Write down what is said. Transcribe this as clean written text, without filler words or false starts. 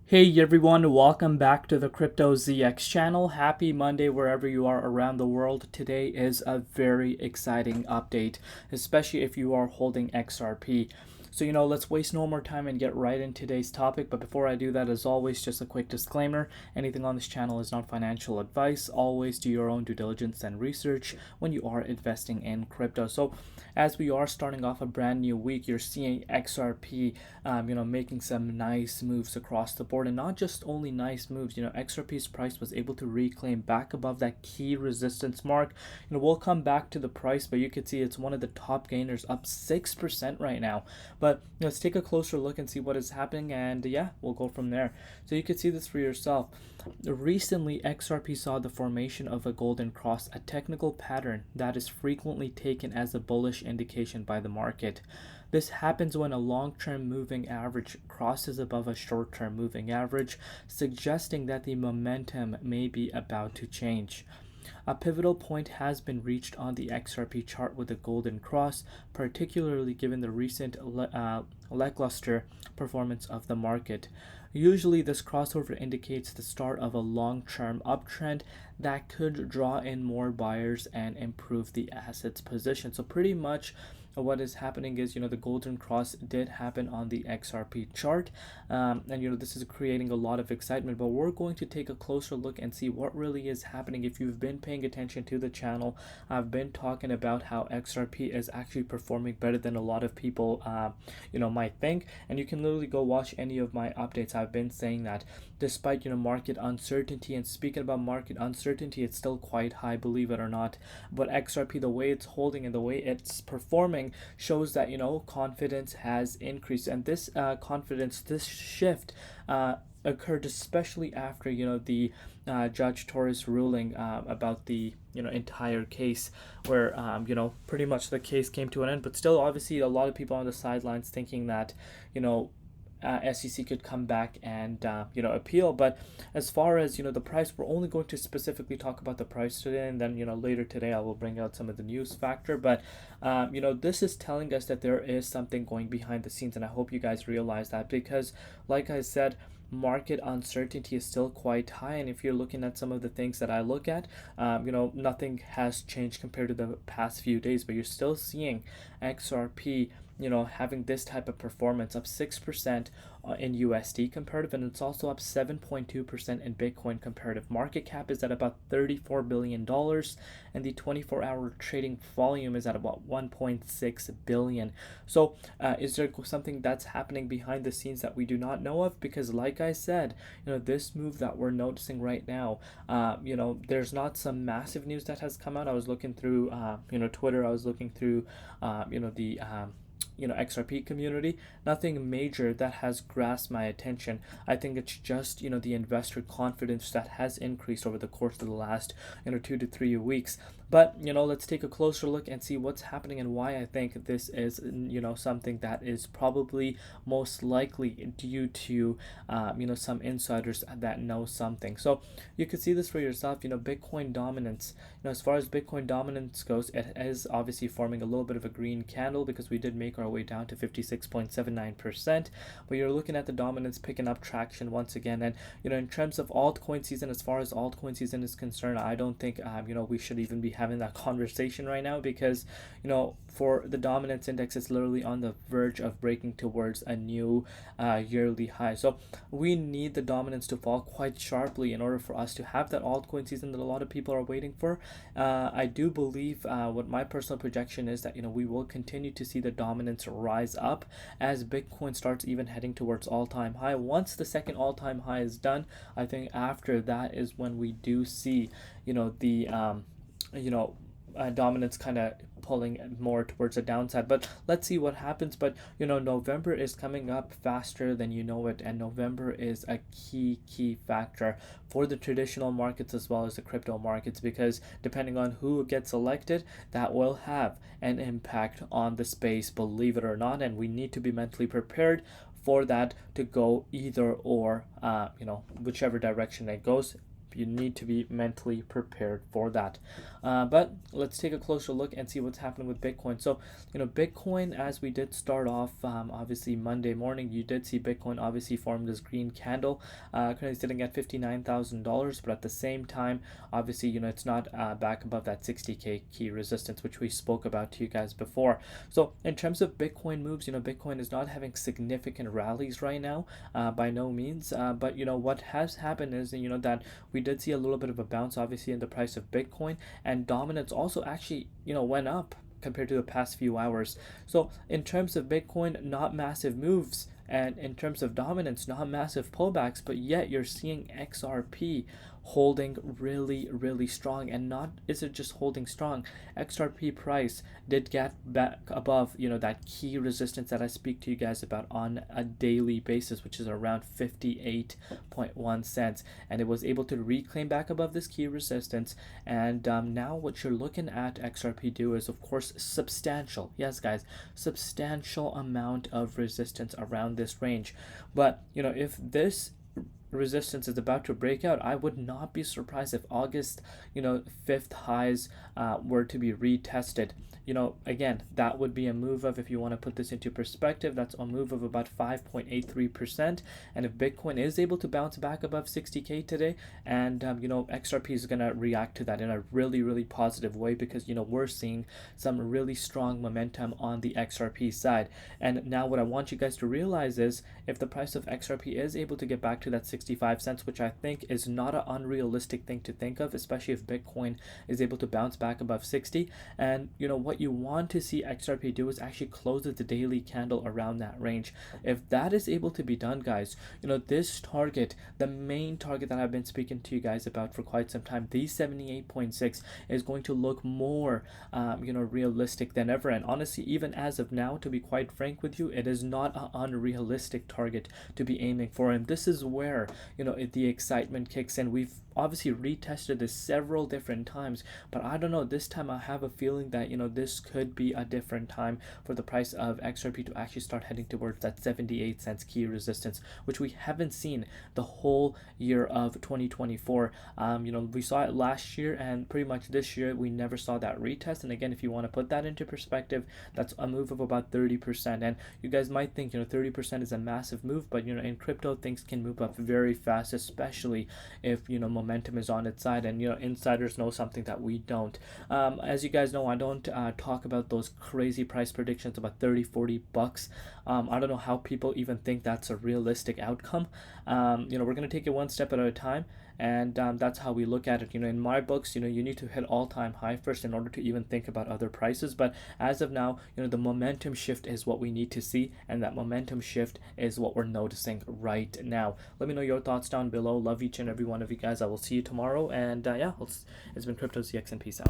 Hey everyone, welcome back to the Crypto ZX channel. Happy Monday wherever you are around the world. Today is a very exciting update, especially if you are holding XRP. So, let's waste no more time and get right into today's topic. But before I do that, as always, just a quick disclaimer. Anything on this channel is not financial advice. Always do your own due diligence and research when you are investing in crypto. So, as we are starting off a brand new week, you're seeing XRP, making some nice moves across the board, and not just only nice moves. XRP's price was able to reclaim back above that key resistance mark. We'll come back to the price, but you can see it's one of the top gainers, up 6% right now. But let's take a closer look and see what is happening, and yeah, we'll go from there. So you can see this for yourself. Recently, XRP saw the formation of a golden cross, a technical pattern that is frequently taken as a bullish indication by the market. This happens when a long-term moving average crosses above a short-term moving average, suggesting that the momentum may be about to change. A pivotal point has been reached on the XRP chart with the golden cross, particularly given the recent lackluster performance of the market. Usually, this crossover indicates the start of a long-term uptrend that could draw in more buyers and improve the asset's position. So pretty much what is happening is, the golden cross did happen on the XRP chart, and this is creating a lot of excitement. But we're going to take a closer look and see what really is happening. If you've been paying attention to the channel, I've been talking about how XRP is actually performing better than a lot of people might think, and you can literally go watch any of my updates. I've been saying that despite market uncertainty, and speaking about market uncertainty, it's still quite high, believe it or not. But XRP, the way it's holding and the way it's performing, shows that confidence has increased, and this this shift occurred especially after the Judge Torres ruling about the entire case, where pretty much the case came to an end. But still, obviously, a lot of people on the sidelines thinking that SEC could come back and appeal. But as far as the price, we're only going to specifically talk about the price today, and then later today I will bring out some of the news factor. But this is telling us that there is something going behind the scenes, and I hope you guys realize that, because like I said, market uncertainty is still quite high. And if you're looking at some of the things that I look at, nothing has changed compared to the past few days, but you're still seeing XRP having this type of performance, up 6% in USD comparative, and it's also up 7.2% in Bitcoin comparative. Market cap is at about $34 billion, and the 24-hour trading volume is at about 1.6 billion. So is there something that's happening behind the scenes that we do not know of? Because like I said, this move that we're noticing right now, there's not some massive news that has come out. I was looking through Twitter, I was looking through the XRP community. Nothing major that has grasped my attention. I think it's just the investor confidence that has increased over the course of the last 2 to 3 weeks. But let's take a closer look and see what's happening and why I think this is something that is probably most likely due to some insiders that know something. So you can see this for yourself. Bitcoin dominance. As far as Bitcoin dominance goes, it is obviously forming a little bit of a green candle, because we did make our way down to 56.79%. But you're looking at the dominance picking up traction once again. And in terms of altcoin season, as far as altcoin season is concerned, I don't think we should even be having that conversation right now, because for the dominance index, it's literally on the verge of breaking towards a new yearly high. So we need the dominance to fall quite sharply in order for us to have that altcoin season that a lot of people are waiting for. I do believe what my personal projection is that we will continue to see the dominance rise up as Bitcoin starts even heading towards all-time high. Once the second all-time high is done, I think after that is when we do see the dominance kind of pulling more towards the downside. But let's see what happens. But November is coming up faster than you know it, and November is a key factor for the traditional markets as well as the crypto markets, because depending on who gets elected, that will have an impact on the space, believe it or not. And we need to be mentally prepared for that to go either or, whichever direction it goes. you need to be mentally prepared for that. But let's take a closer look and see what's happening with Bitcoin. So, Bitcoin, as we did start off, obviously Monday morning, you did see Bitcoin obviously form this green candle, currently sitting at $59,000. But at the same time, obviously, it's not back above that 60K key resistance, which we spoke about to you guys before. So in terms of Bitcoin moves, Bitcoin is not having significant rallies right now, by no means. But what has happened is, that we did see a little bit of a bounce, obviously, in the price of Bitcoin, and dominance also actually, went up compared to the past few hours. So in terms of Bitcoin, not massive moves, and in terms of dominance, not massive pullbacks, but yet you're seeing XRP holding really, really strong. And not is it just holding strong, XRP price did get back above that key resistance that I speak to you guys about on a daily basis, which is around 58.1 cents, and it was able to reclaim back above this key resistance. And now what you're looking at XRP do is, of course, substantial, yes guys, substantial amount of resistance around this range. But if this resistance is about to break out, I would not be surprised if August 5th highs were to be retested. Again, that would be a move of, if you want to put this into perspective, that's a move of about 5.83%. And if Bitcoin is able to bounce back above 60K today, and XRP is going to react to that in a really, really positive way, because we're seeing some really strong momentum on the XRP side. And now what I want you guys to realize is, if the price of XRP is able to get back to that 65 cents, which I think is not an unrealistic thing to think of, especially if Bitcoin is able to bounce back above 60. And what you want to see XRP do is actually close the daily candle around that range. If that is able to be done, guys, this target, the main target that I've been speaking to you guys about for quite some time, the 78.6, is going to look more realistic than ever. And honestly, even as of now, to be quite frank with you, it is not an unrealistic target to be aiming for. And this is where the excitement kicks in. We've obviously retested this several different times, but I don't know, this time I have a feeling that this could be a different time for the price of XRP to actually start heading towards that 78 cents key resistance, which we haven't seen the whole year of 2024. We saw it last year, and pretty much this year we never saw that retest. And again, if you want to put that into perspective, that's a move of about 30%. And you guys might think 30% is a massive move, but in crypto, things can move up very fast, especially if momentum is on its side. And insiders know something that we don't. As you guys know, I don't talk about those crazy price predictions about 30-40 bucks. I don't know how people even think that's a realistic outcome. We're going to take it one step at a time, and that's how we look at it. In my books, you need to hit all-time high first in order to even think about other prices. But as of now, the momentum shift is what we need to see, and that momentum shift is what we're noticing right now. Let me know your thoughts down below. Love each and every one of you guys. I will see you tomorrow, and yeah, it's been Crypto ZX, and peace out.